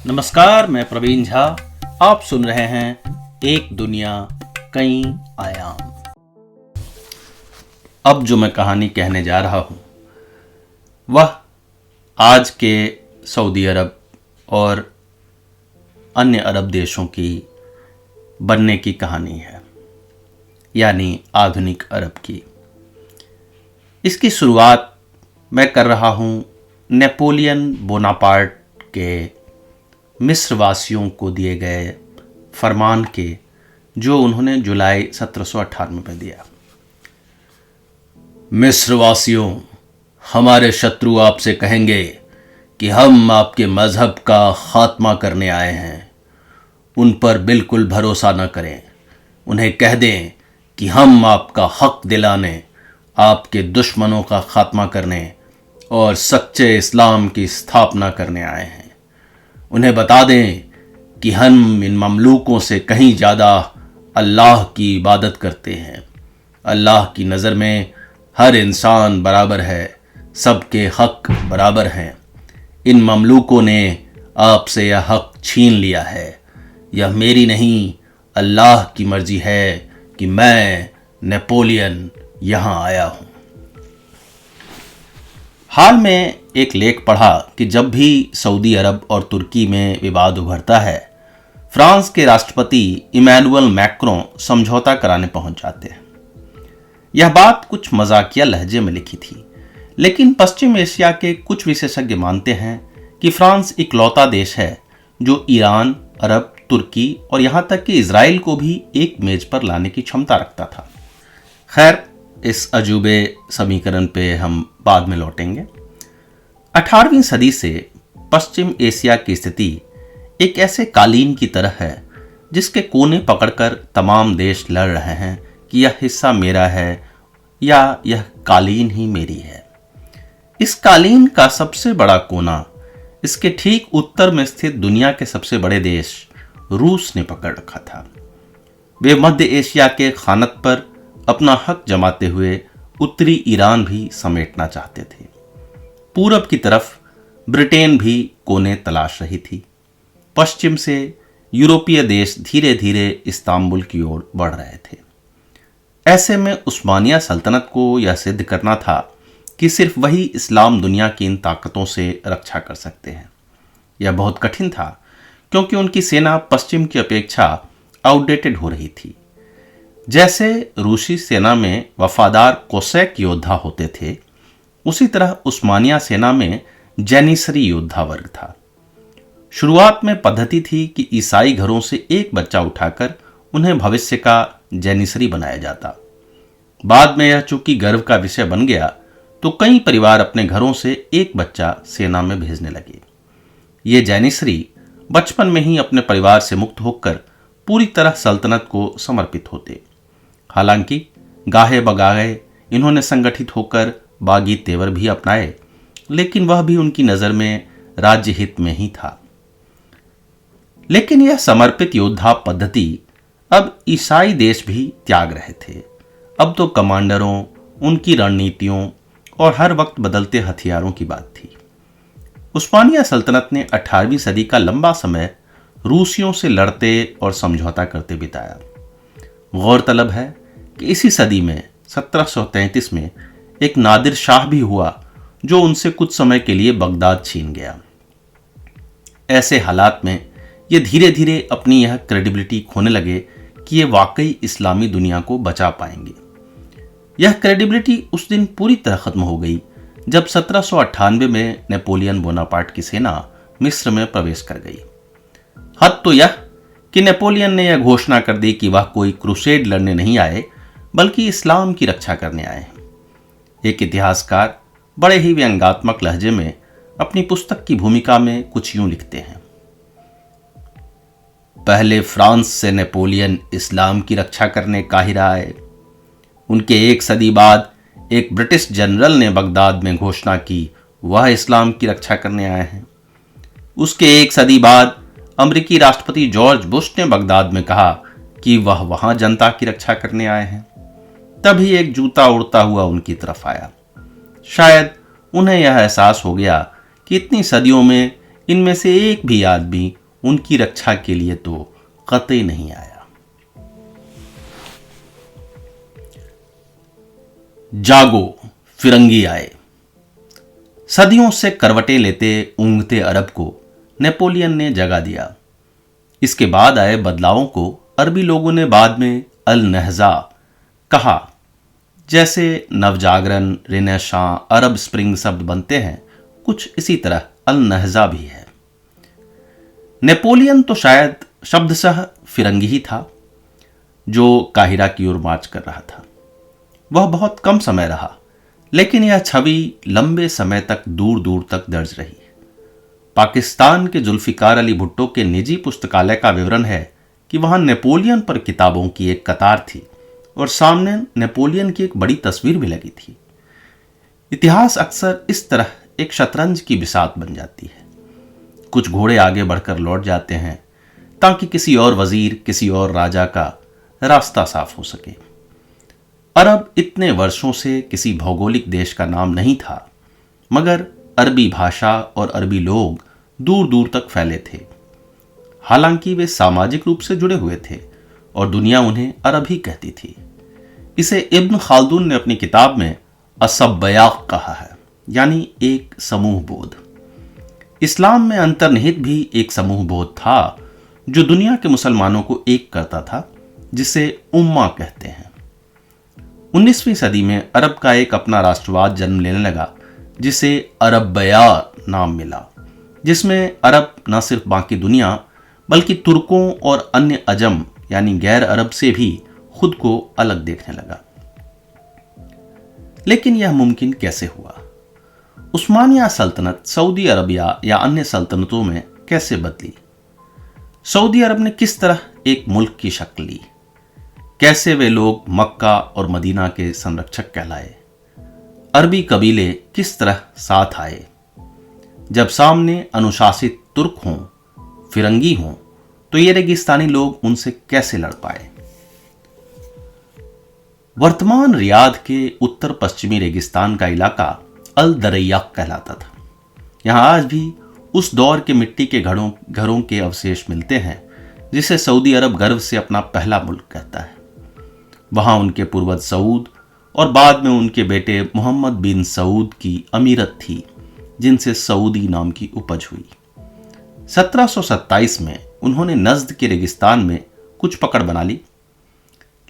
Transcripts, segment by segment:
नमस्कार, मैं प्रवीण झा। आप सुन रहे हैं एक दुनिया कई आयाम। अब जो मैं कहानी कहने जा रहा हूं वह आज के सऊदी अरब और अन्य अरब देशों की बनने की कहानी है, यानी आधुनिक अरब की। इसकी शुरुआत मैं कर रहा हूं नेपोलियन बोनापार्ट के मिस्र वासियों को दिए गए फरमान के, जो उन्होंने जुलाई 1798 में दिया। मिस्र वासियों, हमारे शत्रु आपसे कहेंगे कि हम आपके मजहब का खात्मा करने आए हैं। उन पर बिल्कुल भरोसा न करें। उन्हें कह दें कि हम आपका हक दिलाने, आपके दुश्मनों का खात्मा करने और सच्चे इस्लाम की स्थापना करने आए हैं। उन्हें बता दें कि हम इन ममलूकों से कहीं ज़्यादा अल्लाह की इबादत करते हैं। अल्लाह की नज़र में हर इंसान बराबर है, सबके हक बराबर हैं। इन ममलूकों ने आपसे यह हक छीन लिया है। यह मेरी नहीं, अल्लाह की मर्जी है कि मैं नेपोलियन यहाँ आया हूँ। हाल में एक लेख पढ़ा कि जब भी सऊदी अरब और तुर्की में विवाद उभरता है, फ्रांस के राष्ट्रपति इमैनुअल मैक्रों समझौता कराने पहुंच जाते हैं। यह बात कुछ मजाकिया लहजे में लिखी थी, लेकिन पश्चिम एशिया के कुछ विशेषज्ञ मानते हैं कि फ्रांस इकलौता देश है जो ईरान, अरब, तुर्की और यहां तक कि इजराइल को भी एक मेज पर लाने की क्षमता रखता था। खैर, इस अजूबे समीकरण पे हम बाद में लौटेंगे। 18वीं सदी से पश्चिम एशिया की स्थिति एक ऐसे कालीन की तरह है जिसके कोने पकड़कर तमाम देश लड़ रहे हैं कि यह हिस्सा मेरा है या यह कालीन ही मेरी है। इस कालीन का सबसे बड़ा कोना इसके ठीक उत्तर में स्थित दुनिया के सबसे बड़े देश रूस ने पकड़ रखा था। वे मध्य एशिया के खानत पर अपना हक जमाते हुए उत्तरी ईरान भी समेटना चाहते थे। पूरब की तरफ ब्रिटेन भी कोने तलाश रही थी। पश्चिम से यूरोपीय देश धीरे धीरे इस्तांबुल की ओर बढ़ रहे थे। ऐसे में उस्मानिया सल्तनत को यह सिद्ध करना था कि सिर्फ वही इस्लाम दुनिया की इन ताकतों से रक्षा कर सकते हैं। यह बहुत कठिन था क्योंकि उनकी सेना पश्चिम की अपेक्षा आउटडेटेड हो रही थी। जैसे रूसी सेना में वफादार कोसैक योद्धा होते थे, उसी तरह उस्मानिया सेना में जैनिसरी योद्धा वर्ग था। शुरुआत में पद्धति थी कि ईसाई घरों से एक बच्चा उठाकर उन्हें भविष्य का जैनिसरी बनाया जाता। बाद में यह चूंकि गर्व का विषय बन गया, तो कई परिवार अपने घरों से एक बच्चा सेना में भेजने लगे। ये जैनिसरी बचपन में ही अपने परिवार से मुक्त होकर पूरी तरह सल्तनत को समर्पित होते। हालांकि गाहे बगाहे इन्होंने संगठित होकर बागी तेवर भी अपनाए, लेकिन वह भी उनकी नजर में राज्य हित में ही था। लेकिन यह समर्पित योद्धा पद्धति अब ईसाई देश भी त्याग रहे थे। अब तो कमांडरों, उनकी रणनीतियों और हर वक्त बदलते हथियारों की बात थी। उस्मानिया सल्तनत ने 18वीं सदी का लंबा समय रूसियों से लड़ते और समझौता करते बिताया। गौरतलब है कि इसी सदी में 1733 में एक नादिर शाह भी हुआ जो उनसे कुछ समय के लिए बगदाद छीन गया। ऐसे हालात में ये धीरे धीरे अपनी यह क्रेडिबिलिटी खोने लगे कि ये वाकई इस्लामी दुनिया को बचा पाएंगे। यह क्रेडिबिलिटी उस दिन पूरी तरह खत्म हो गई जब 1798 में नेपोलियन बोनापार्ट की सेना मिस्र में प्रवेश कर गई। हद तो यह कि नेपोलियन ने यह घोषणा कर दी कि वह कोई क्रूसेड लड़ने नहीं आए, बल्कि इस्लाम की रक्षा करने आए हैं। एक इतिहासकार बड़े ही व्यंग्यात्मक लहजे में अपनी पुस्तक की भूमिका में कुछ यूं लिखते हैं। पहले फ्रांस से नेपोलियन इस्लाम की रक्षा करने काहिरा आए। उनके एक सदी बाद एक ब्रिटिश जनरल ने बगदाद में घोषणा की वह इस्लाम की रक्षा करने आए हैं। उसके एक सदी बाद अमेरिकी राष्ट्रपति जॉर्ज बुश ने बगदाद में कहा कि वह वहां जनता की रक्षा करने आए हैं। तभी एक जूता उड़ता हुआ उनकी तरफ आया। शायद उन्हें यह एहसास हो गया कि इतनी सदियों में इनमें से एक भी आदमी उनकी रक्षा के लिए तो कतई नहीं आया। जागो, फिरंगी आए। सदियों से करवटें लेते ऊँघते अरब को नेपोलियन ने जगा दिया। इसके बाद आए बदलावों को अरबी लोगों ने बाद में अल नहजा कहा। जैसे नवजागरण, रिनेसां, अरब स्प्रिंग शब्द बनते हैं, कुछ इसी तरह अल नहजा भी है। नेपोलियन तो शायद शब्दशः फिरंगी ही था जो काहिरा की ओर मार्च कर रहा था। वह बहुत कम समय रहा, लेकिन यह छवि लंबे समय तक दूर दूर तक दर्ज रही। पाकिस्तान के जुल्फिकार अली भुट्टो के निजी पुस्तकालय का विवरण है कि वहां नेपोलियन पर किताबों की एक कतार थी और सामने नेपोलियन की एक बड़ी तस्वीर भी लगी थी। इतिहास अक्सर इस तरह एक शतरंज की बिसात बन जाती है। कुछ घोड़े आगे बढ़कर लौट जाते हैं ताकि किसी और वजीर, किसी और राजा का रास्ता साफ हो सके। अरब इतने वर्षों से किसी भौगोलिक देश का नाम नहीं था, मगर अरबी भाषा और अरबी लोग दूर दूर तक फैले थे। हालांकि वे सामाजिक रूप से जुड़े हुए थे और दुनिया उन्हें अरब ही कहती थी। इसे इब्न खालदून ने अपनी किताब में असब्बयाक कहा है, यानी एक समूह बोध। इस्लाम में अंतर्निहित भी एक समूह बोध था जो दुनिया के मुसलमानों को एक करता था, जिसे उम्मा कहते हैं। 19वीं सदी में अरब का एक अपना राष्ट्रवाद जन्म लेने लगा, जिसे अरब्बया नाम मिला, जिसमें अरब न सिर्फ बाकी दुनिया बल्कि तुर्कों और अन्य अजम यानी गैर अरब से भी खुद को अलग देखने लगा। लेकिन यह मुमकिन कैसे हुआ? उस्मानिया सल्तनत सऊदी अरबिया या अन्य सल्तनतों में कैसे बदली? सऊदी अरब ने किस तरह एक मुल्क की शक्ल ली? कैसे वे लोग मक्का और मदीना के संरक्षक कहलाए? अरबी कबीले किस तरह साथ आए? जब सामने अनुशासित तुर्क हों, फिरंगी हों, तो ये रेगिस्तानी लोग उनसे कैसे लड़ पाए? वर्तमान रियाद के उत्तर पश्चिमी रेगिस्तान का इलाका अल दरैया कहलाता था। यहां आज भी उस दौर के मिट्टी के घरों के अवशेष मिलते हैं जिसे सऊदी अरब गर्व से अपना पहला मुल्क कहता है। वहां उनके पूर्वज सऊद और बाद में उनके बेटे मोहम्मद बिन सऊद की अमीरत थी, जिनसे सऊदी नाम की उपज हुई। 1727 में उन्होंने नज्द के रेगिस्तान में कुछ पकड़ बना ली,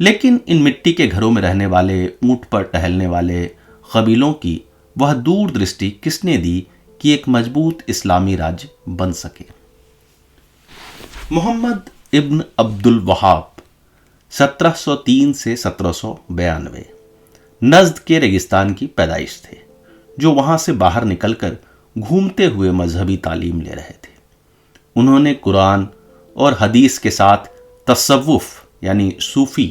लेकिन इन मिट्टी के घरों में रहने वाले, ऊंट पर टहलने वाले कबीलों की वह दूरदृष्टि किसने दी कि एक मजबूत इस्लामी राज्य बन सके? मोहम्मद इब्न अब्दुल वहाब 1703 से 1792 नज्द के रेगिस्तान की पैदाइश थे, जो वहां से बाहर निकलकर घूमते हुए मजहबी तालीम ले रहे थे। उन्होंने कुरान और हदीस के साथ तसव्वुफ यानी सूफी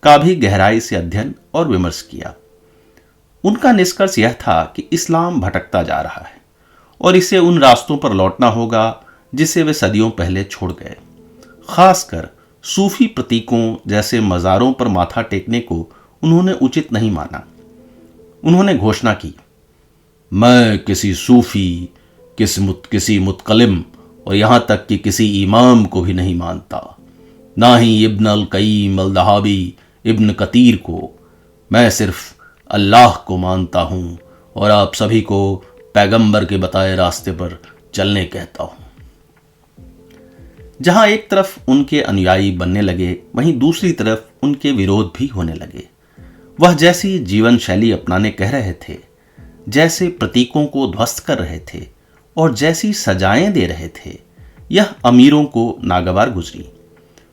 का भी गहराई से अध्ययन और विमर्श किया। उनका निष्कर्ष यह था कि इस्लाम भटकता जा रहा है और इसे उन रास्तों पर लौटना होगा जिसे वे सदियों पहले छोड़ गए। खासकर सूफी प्रतीकों जैसे मज़ारों पर माथा टेकने को उन्होंने उचित नहीं माना। उन्होंने घोषणा की, मैं किसी सूफी, किसी मुतकलिम और यहां तक कि किसी इमाम को भी नहीं मानता, ना ही इब्न अल कयीम अल दहाबी, इब्न कतीर को। मैं सिर्फ अल्लाह को मानता हूं और आप सभी को पैगंबर के बताए रास्ते पर चलने कहता हूं। जहां एक तरफ उनके अनुयायी बनने लगे, वहीं दूसरी तरफ उनके विरोध भी होने लगे। वह जैसी जीवन शैली अपनाने कह रहे थे, जैसे प्रतीकों को ध्वस्त कर रहे थे और जैसी सजाएं दे रहे थे, यह अमीरों को नागवार गुजरी।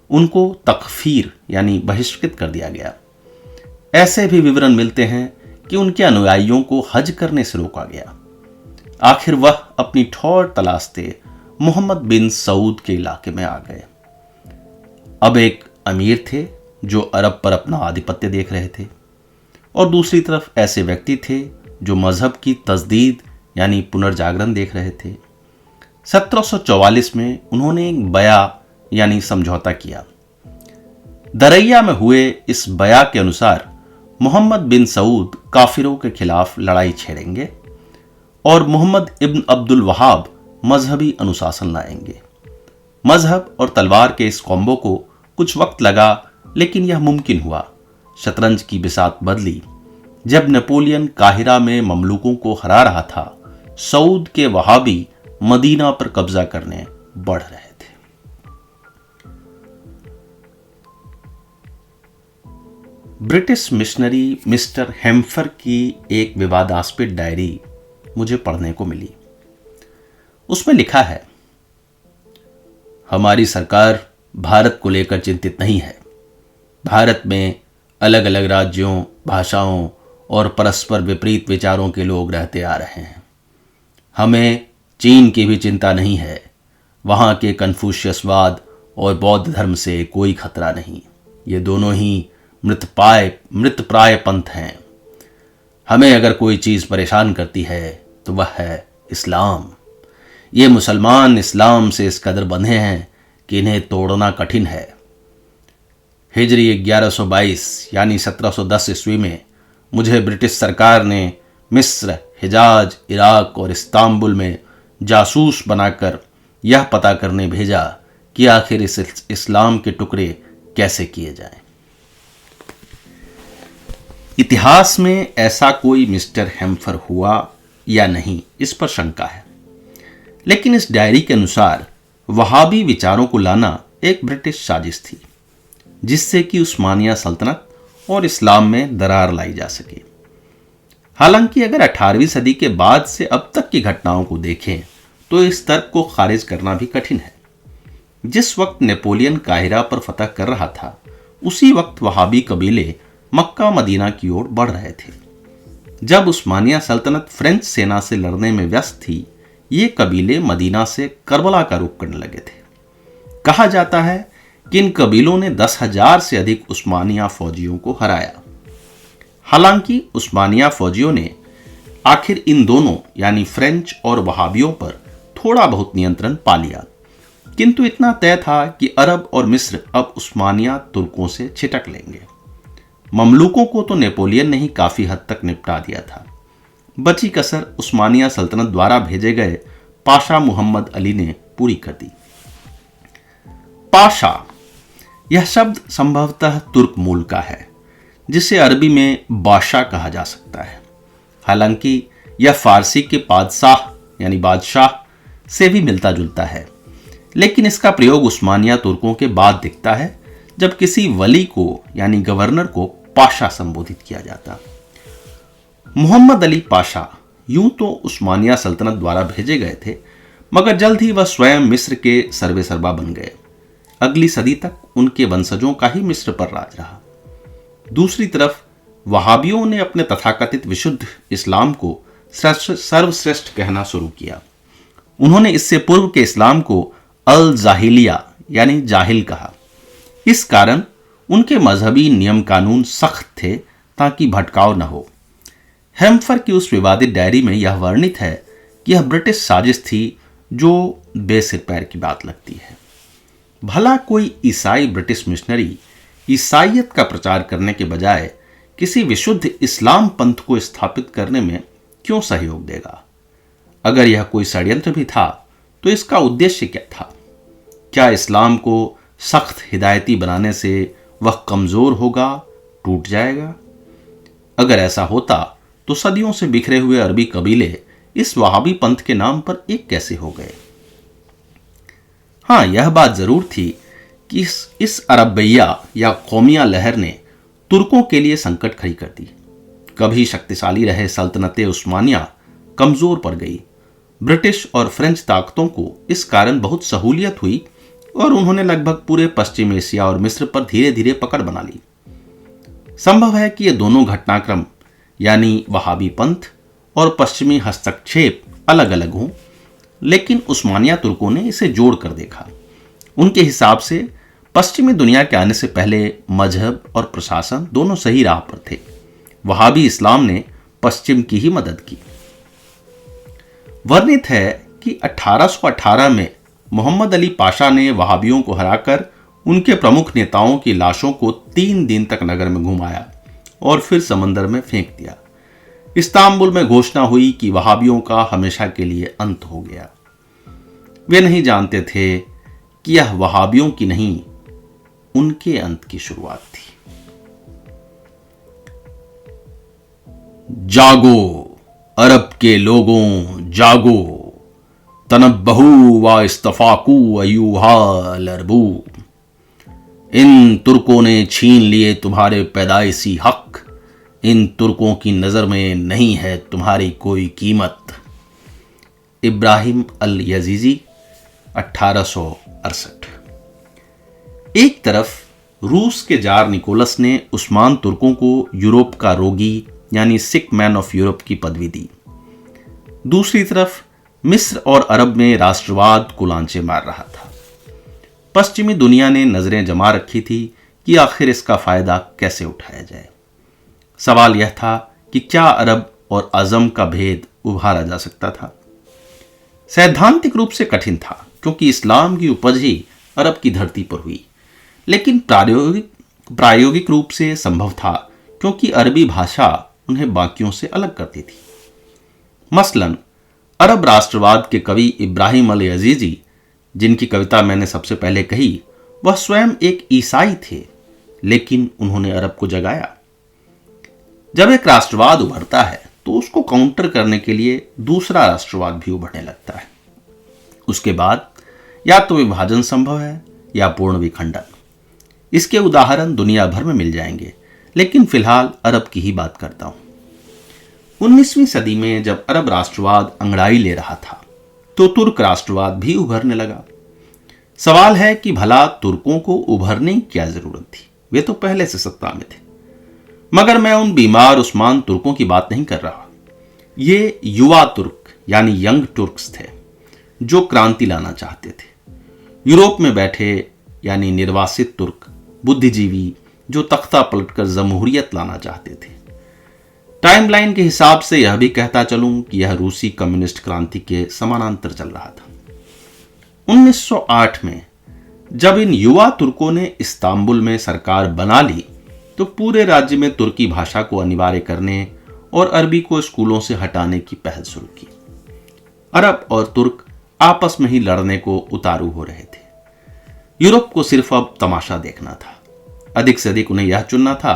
उनको तकफीर यानी बहिष्कृत कर दिया गया। ऐसे भी विवरण मिलते हैं कि उनके अनुयायियों को हज करने से रोका गया। आखिर वह अपनी ठौर तलाशते मोहम्मद बिन सऊद के इलाके में आ गए। अब एक अमीर थे जो अरब पर अपना आधिपत्य देख रहे थे, और दूसरी तरफ ऐसे व्यक्ति थे जो मजहब की तजदीद यानी पुनर्जागरण देख रहे थे। 1744 में उन्होंने एक बया यानी समझौता किया। दरैया में हुए इस बया के अनुसार मोहम्मद बिन सऊद काफिरों के खिलाफ लड़ाई छेड़ेंगे और मोहम्मद इब्न अब्दुल वहाब मजहबी अनुशासन लाएंगे। मजहब और तलवार के इस कॉम्बो को कुछ वक्त लगा, लेकिन यह मुमकिन हुआ। शतरंज की बिसात बदली जब नेपोलियन काहिरा में ममलूकों को हरा रहा था। सऊद के वहाबी मदीना पर कब्जा करने बढ़ रहे थे। ब्रिटिश मिशनरी मिस्टर हेम्फर की एक विवादास्पद डायरी मुझे पढ़ने को मिली। उसमें लिखा है, हमारी सरकार भारत को लेकर चिंतित नहीं है। भारत में अलग अलग राज्यों, भाषाओं और परस्पर विपरीत विचारों के लोग रहते आ रहे हैं। हमें चीन की भी चिंता नहीं है। वहाँ के कन्फ्यूशियसवाद और बौद्ध धर्म से कोई खतरा नहीं। ये दोनों ही मृतप्राय पंथ हैं। हमें अगर कोई चीज़ परेशान करती है तो वह है इस्लाम। ये मुसलमान इस्लाम से इस कदर बंधे हैं कि इन्हें तोड़ना कठिन है। हिजरी 1122 यानी 1710 ईस्वी में मुझे ब्रिटिश सरकार ने मिस्र, हिजाज, इराक और इस्तांबुल में जासूस बनाकर यह पता करने भेजा कि आखिर इस इस्लाम के टुकड़े कैसे किए जाएं। इतिहास में ऐसा कोई मिस्टर हेम्फर हुआ या नहीं, इस पर शंका है। लेकिन इस डायरी के अनुसार वहाबी विचारों को लाना एक ब्रिटिश साजिश थी, जिससे कि उस्मानिया सल्तनत और इस्लाम में दरार लाई जा सके। हालांकि अगर 18वीं सदी के बाद से अब तक की घटनाओं को देखें तो इस तर्क को खारिज करना भी कठिन है। जिस वक्त नेपोलियन काहिरा पर फतह कर रहा था, उसी वक्त वहाबी कबीले मक्का मदीना की ओर बढ़ रहे थे। जब उस्मानिया सल्तनत फ्रेंच सेना से लड़ने में व्यस्त थी, ये कबीले मदीना से करबला का रुख करने लगे थे। कहा जाता है कि इन कबीलों ने 10,000 से अधिक उस्मानिया फौजियों को हराया। हालांकि उस्मानिया फौजियों ने आखिर इन दोनों यानी फ्रेंच और वहाबियों पर थोड़ा बहुत नियंत्रण पा लिया, किंतु इतना तय था कि अरब और मिस्र अब उस्मानिया तुर्कों से छिटक लेंगे। ममलूकों को तो नेपोलियन ने ही काफी हद तक निपटा दिया था। बची कसर उस्मानिया सल्तनत द्वारा भेजे गए पाशा मुहम्मद अली ने पूरी कर दी। पाशा यह शब्द संभवतः तुर्क मूल का है, जिसे अरबी में बादशाह कहा जा सकता है। हालांकि यह फारसी के पादशाह यानी बादशाह से भी मिलता जुलता है, लेकिन इसका प्रयोग उस्मानिया तुर्कों के बाद दिखता है, जब किसी वली को यानी गवर्नर को पाशा संबोधित किया जाता। मोहम्मद अली पाशा यूं तो उस्मानिया सल्तनत द्वारा भेजे गए थे, मगर जल्द ही वह स्वयं मिस्र के सर्वेसर्वा बन गए। अगली सदी तक उनके वंशजों का ही मिस्र पर राज रहा। दूसरी तरफ वहाबियों ने अपने तथाकथित विशुद्ध इस्लाम को सर्वश्रेष्ठ कहना शुरू किया। उन्होंने इससे पूर्व के इस्लाम को अल जाहिलिया यानी जाहिल कहा। इस कारण उनके मजहबी नियम कानून सख्त थे ताकि भटकाव न हो। हेम्फर की उस विवादित डायरी में यह वर्णित है कि यह ब्रिटिश साजिश थी जो बेसिर पैर की बात लगती है। भला कोई ईसाई ब्रिटिश मिशनरी ईसाइयत का प्रचार करने के बजाय किसी विशुद्ध इस्लाम पंथ को स्थापित करने में क्यों सहयोग देगा? अगर यह कोई षड्यंत्र भी था तो इसका उद्देश्य क्या था? क्या इस्लाम को सख्त हिदायती बनाने से वह कमजोर होगा, टूट जाएगा? अगर ऐसा होता तो सदियों से बिखरे हुए अरबी कबीले इस वहाबी पंथ के नाम पर एक कैसे हो गए? हाँ, यह बात जरूर थी कि इस अरबैया या कौमिया लहर ने तुर्कों के लिए संकट खड़ी कर दी। कभी शक्तिशाली रहे सल्तनते उस्मानिया कमजोर पड़ गई। ब्रिटिश और फ्रेंच ताकतों को इस कारण बहुत सहूलियत हुई और उन्होंने लगभग पूरे पश्चिम एशिया और मिस्र पर धीरे धीरे पकड़ बना ली। संभव है कि ये दोनों घटनाक्रम यानी वहाबी पंथ और पश्चिमी हस्तक्षेप अलग अलग हों, लेकिन उस्मानिया तुर्कों ने इसे जोड़ कर देखा। उनके हिसाब से पश्चिमी दुनिया के आने से पहले मजहब और प्रशासन दोनों सही राह पर थे। वहाबी इस्लाम ने पश्चिम की ही मदद की। वर्णित है कि 1818 में मोहम्मद अली पाशा ने वहाबियों को हराकर उनके प्रमुख नेताओं की लाशों को 3 दिन तक नगर में घुमाया और फिर समंदर में फेंक दिया। इस्तांबुल में घोषणा हुई कि वहाबियों का हमेशा के लिए अंत हो गया। वे नहीं जानते थे कि यह वहाबियों की नहीं, उनके अंत की शुरुआत थी। जागो अरब के लोगों जागो, तनब्बहू व इस्तफाकू अयूहाल अरबू। इन तुर्कों ने छीन लिए तुम्हारे पैदाइशी हक, इन तुर्कों की नज़र में नहीं है तुम्हारी कोई कीमत। इब्राहिम अल यजीजी 1868। एक तरफ रूस के जार निकोलस ने उस्मान तुर्कों को यूरोप का रोगी यानी सिक मैन ऑफ यूरोप की पदवी दी। दूसरी तरफ मिस्र और अरब में राष्ट्रवाद कुलांचे मार रहा था। पश्चिमी दुनिया ने नजरें जमा रखी थी कि आखिर इसका फायदा कैसे उठाया जाए। सवाल यह था कि क्या अरब और अजम का भेद उभारा जा सकता था। सैद्धांतिक रूप से कठिन था क्योंकि इस्लाम की उपज ही अरब की धरती पर हुई, लेकिन प्रायोगिक रूप से संभव था क्योंकि अरबी भाषा उन्हें बाकियों से अलग करती थी। मसलन अरब राष्ट्रवाद के कवि इब्राहिम अल यजीजी, जिनकी कविता मैंने सबसे पहले कही, वह स्वयं एक ईसाई थे, लेकिन उन्होंने अरब को जगाया। जब एक राष्ट्रवाद उभरता है तो उसको काउंटर करने के लिए दूसरा राष्ट्रवाद भी उभरने लगता है। उसके बाद या तो विभाजन संभव है या पूर्ण विखंडन। इसके उदाहरण दुनिया भर में मिल जाएंगे, लेकिन फिलहाल अरब की ही बात करता हूं। 19वीं सदी में जब अरब राष्ट्रवाद अंगड़ाई ले रहा था तो तुर्क राष्ट्रवाद भी उभरने लगा। सवाल है कि भला तुर्कों को उभरने की क्या जरूरत थी, वे तो पहले से सत्ता में थे। मगर मैं उन बीमार उस्मान तुर्कों की बात नहीं कर रहा। ये युवा तुर्क यानी यंग तुर्क्स थे जो क्रांति लाना चाहते थे। यूरोप में बैठे यानी निर्वासित तुर्क बुद्धिजीवी जो तख्ता पलटकर जमहूरियत लाना चाहते थे। टाइमलाइन के हिसाब से यह भी कहता चलूं कि यह रूसी कम्युनिस्ट क्रांति के समानांतर चल रहा था। 1908 में जब इन युवा तुर्कों ने इस्तांबुल में सरकार बना ली तो पूरे राज्य में तुर्की भाषा को अनिवार्य करने और अरबी को स्कूलों से हटाने की पहल शुरू की। अरब और तुर्क आपस में ही लड़ने को उतारू हो रहे थे। यूरोप को सिर्फ अब तमाशा देखना था। अधिक से अधिक उन्हें यह चुनना था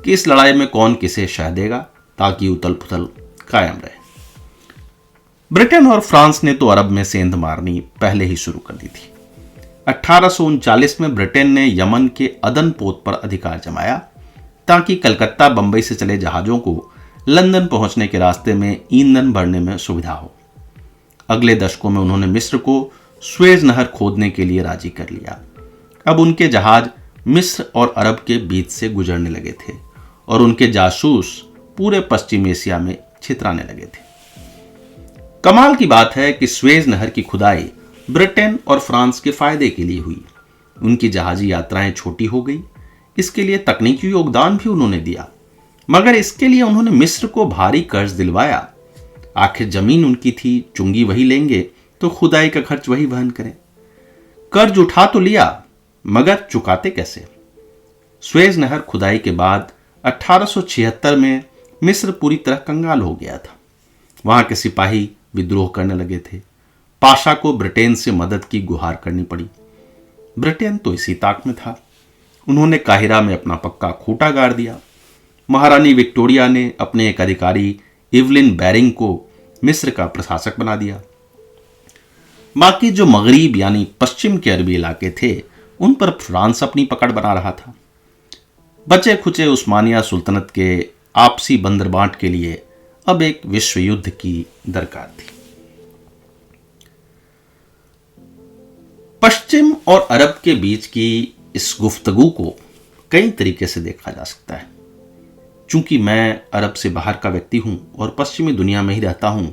कि इस लड़ाई में कौन किसे शह देगा ताकि उथल पुथल कायम रहे। ब्रिटेन और फ्रांस ने तो अरब में सेंध मारनी पहले ही शुरू कर दी थी। 1839 में ब्रिटेन ने यमन के अदन पोत पर अधिकार जमाया ताकि कलकत्ता बंबई से चले जहाजों को लंदन पहुंचने के रास्ते में ईंधन भरने में सुविधा हो। अगले दशकों में उन्होंने मिस्र को स्वेज नहर खोदने के लिए राजी कर लिया। अब उनके जहाज मिस्र और अरब के बीच से गुजरने लगे थे और उनके जासूस पूरे पश्चिम एशिया में छितराने लगे थे। कमाल की बात है कि स्वेज नहर की खुदाई ब्रिटेन और फ्रांस के फायदे के लिए हुई। उनकी जहाजी यात्राएं छोटी हो गई। इसके लिए तकनीकी योगदान भी उन्होंने दिया, मगर इसके लिए उन्होंने मिस्र को भारी कर्ज दिलवाया। आखिर जमीन उनकी थी, चुंगी वही लेंगे तो खुदाई का खर्च वही वहन करें। कर्ज उठा तो लिया, मगर चुकाते कैसे? स्वेज नहर खुदाई के बाद 1876 में मिस्र पूरी तरह कंगाल हो गया था। वहां के सिपाही विद्रोह करने लगे थे। पाशा को ब्रिटेन से मदद की गुहार करनी पड़ी। ब्रिटेन तो इसी ताक में था। उन्होंने काहिरा में अपना पक्का खूंटा गाड़ दिया। महारानी विक्टोरिया ने अपने एक अधिकारी इवलिन बैरिंग को मिस्र का प्रशासक बना दिया। बाकी जो मगरिब यानी पश्चिम के अरबी इलाके थे उन पर फ्रांस अपनी पकड़ बना रहा था। बचे खुचे उस्मानिया सुल्तनत के आपसी बंदरबांट के लिए अब एक विश्व युद्ध की दरकार थी। पश्चिम और अरब के बीच की इस गुफ्तगू को कई तरीके से देखा जा सकता है। चूंकि मैं अरब से बाहर का व्यक्ति हूं और पश्चिमी दुनिया में ही रहता हूं,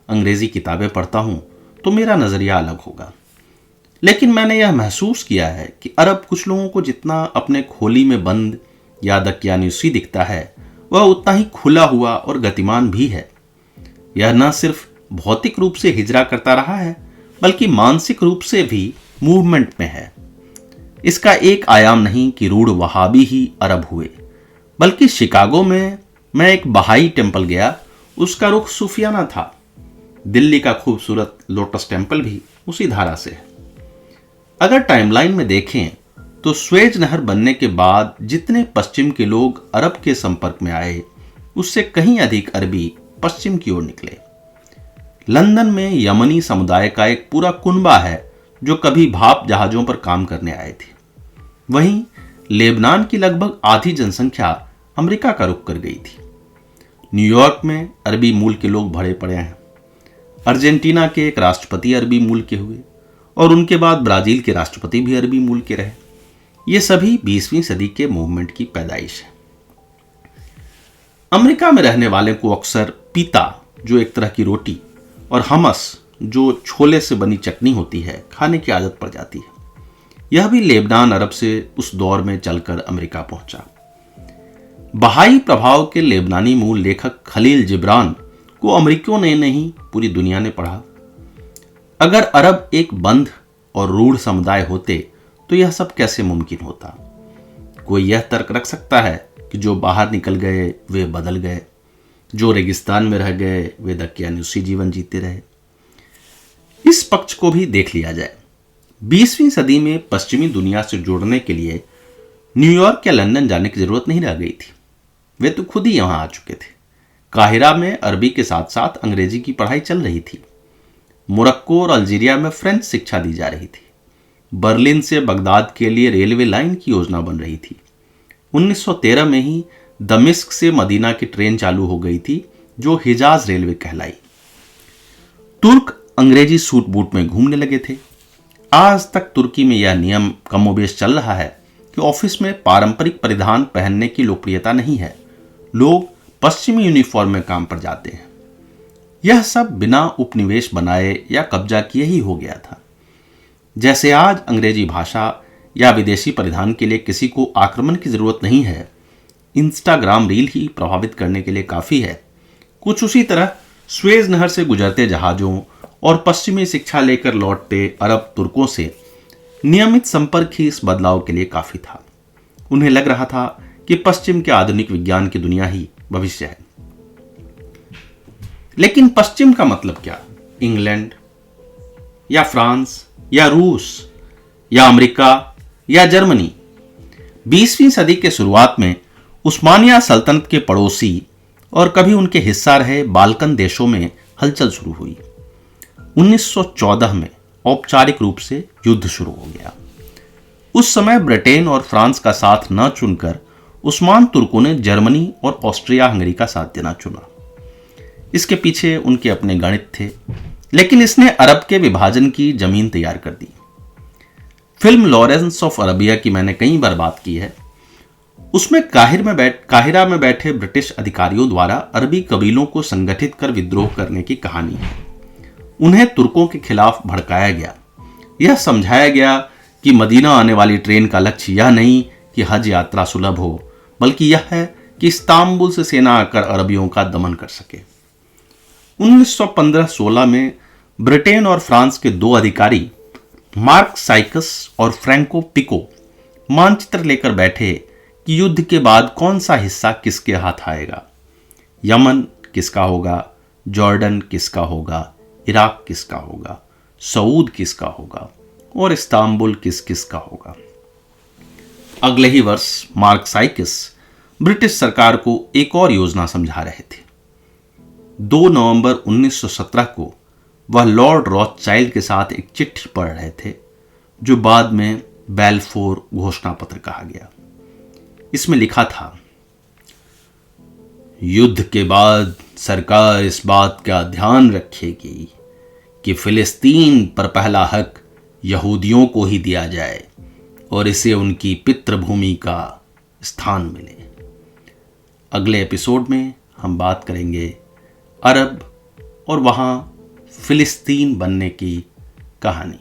अंग्रेजी किताबें पढ़ता हूं, तो मेरा नजरिया अलग होगा। लेकिन मैंने यह महसूस किया है कि अरब कुछ लोगों को जितना अपने खोली में बंद या दकियानुसी दिखता है वह उतना ही खुला हुआ और गतिमान भी है। यह न सिर्फ भौतिक रूप से हिजरा करता रहा है बल्कि मानसिक रूप से भी मूवमेंट में है। इसका एक आयाम नहीं कि रूढ़ वहाबी ही अरब हुए, बल्कि शिकागो में मैं एक बहाई टेम्पल गया, उसका रुख सूफियाना था। दिल्ली का खूबसूरत लोटस टेम्पल भी उसी धारा से है। अगर टाइमलाइन में देखें तो स्वेज नहर बनने के बाद जितने पश्चिम के लोग अरब के संपर्क में आए, उससे कहीं अधिक अरबी पश्चिम की ओर निकले। लंदन में यमनी समुदाय का एक पूरा कुनबा है जो कभी भाप जहाजों पर काम करने आए थे। वहीं लेबनान की लगभग आधी जनसंख्या अमेरिका का रुख कर गई थी। न्यूयॉर्क में अरबी मूल के लोग भरे पड़े हैं। अर्जेंटीना के एक राष्ट्रपति अरबी मूल के हुए और उनके बाद ब्राजील के राष्ट्रपति भी अरबी मूल के रहे। ये सभी 20वीं सदी के मूवमेंट की पैदाइश है। अमेरिका में रहने वाले को अक्सर पीता, जो एक तरह की रोटी, और हमस, जो छोले से बनी चटनी होती है, खाने की आदत पड़ जाती है। यह भी लेबनान अरब से उस दौर में चलकर अमेरिका पहुंचा। बहाई प्रभाव के लेबनानी मूल लेखक खलील जिब्रान को अमेरिकियों ने नहीं, पूरी दुनिया ने पढ़ा। अगर अरब एक बंद और रूढ़ समुदाय होते तो यह सब कैसे मुमकिन होता? कोई यह तर्क रख सकता है कि जो बाहर निकल गए वे बदल गए, जो रेगिस्तान में रह गए वे दकियानुसी जीवन जीते रहे। इस पक्ष को भी देख लिया जाए। 20वीं सदी में पश्चिमी दुनिया से जुड़ने के लिए न्यूयॉर्क या लंदन जाने की जरूरत नहीं रह गई थी। वे तो खुद ही यहां आ चुके थे। काहिरा में अरबी के साथ साथ अंग्रेजी की पढ़ाई चल रही थी। मोरक्को और अल्जीरिया में फ्रेंच शिक्षा दी जा रही थी। बर्लिन से बगदाद के लिए रेलवे लाइन की योजना बन रही थी। 1913 में ही दमिश्क से मदीना की ट्रेन चालू हो गई थी, जो हिजाज रेलवे कहलाई। तुर्क अंग्रेजी सूट बूट में घूमने लगे थे। आज तक तुर्की में यह नियम कमोबेश चल रहा है कि ऑफिस में पारंपरिक परिधान पहनने की लोकप्रियता नहीं है। लोग पश्चिमी यूनिफॉर्म में काम पर जाते हैं। यह सब बिना उपनिवेश बनाए या कब्जा किए ही हो गया था। जैसे आज अंग्रेजी भाषा या विदेशी परिधान के लिए किसी को आक्रमण की जरूरत नहीं है, इंस्टाग्राम रील ही प्रभावित करने के लिए काफी है, कुछ उसी तरह स्वेज नहर से गुजरते जहाजों और पश्चिमी शिक्षा लेकर लौटते अरब तुर्कों से नियमित संपर्क ही इस बदलाव के लिए काफी था। उन्हें लग रहा था कि पश्चिम के आधुनिक विज्ञान की दुनिया ही भविष्य है। लेकिन पश्चिम का मतलब क्या? इंग्लैंड या फ्रांस या रूस या अमेरिका या जर्मनी? 20वीं सदी के शुरुआत में उस्मानिया सल्तनत के पड़ोसी और कभी उनके हिस्सा रहे बाल्कन देशों में हलचल शुरू हुई। 1914 में औपचारिक रूप से युद्ध शुरू हो गया। उस समय ब्रिटेन और फ्रांस का साथ न चुनकर उस्मान तुर्कों ने जर्मनी और ऑस्ट्रिया हंगरी का साथ देना चुना। इसके पीछे उनके अपने गणित थे, लेकिन इसने अरब के विभाजन की जमीन तैयार कर दी। फिल्म लॉरेंस ऑफ अरबिया की मैंने कई बार बात की है। उसमें काहिरा में बैठे ब्रिटिश अधिकारियों द्वारा अरबी कबीलों को संगठित कर विद्रोह करने की कहानी है। उन्हें तुर्कों के खिलाफ भड़काया गया। यह समझाया गया कि मदीना आने वाली ट्रेन का लक्ष्य यह नहीं कि हज यात्रा सुलभ हो, बल्कि यह है कि इस्तांबुल से सेना आकर अरबियों का दमन कर सके। 1915-16 में ब्रिटेन और फ्रांस के दो अधिकारी मार्क साइकस और फ्रैंको पिको मानचित्र लेकर बैठे कि युद्ध के बाद कौन सा हिस्सा किसके हाथ आएगा। यमन किसका होगा, जॉर्डन किसका होगा, इराक किसका होगा, सऊद किसका होगा और इस्तांबुल किस किसका होगा। अगले ही वर्ष मार्क साइकस ब्रिटिश सरकार को एक और योजना समझा रहे थे। 2 नवंबर 1917 को वह लॉर्ड रॉथचाइल्ड के साथ एक चिट्ठी पढ़ रहे थे, जो बाद में बैलफोर घोषणा पत्र कहा गया। इसमें लिखा था, युद्ध के बाद सरकार इस बात का ध्यान रखेगी कि फिलिस्तीन पर पहला हक यहूदियों को ही दिया जाए और इसे उनकी पितृभूमि का स्थान मिले। अगले एपिसोड में हम बात करेंगे अरब और वहाँ फिलिस्तीन बनने की कहानी।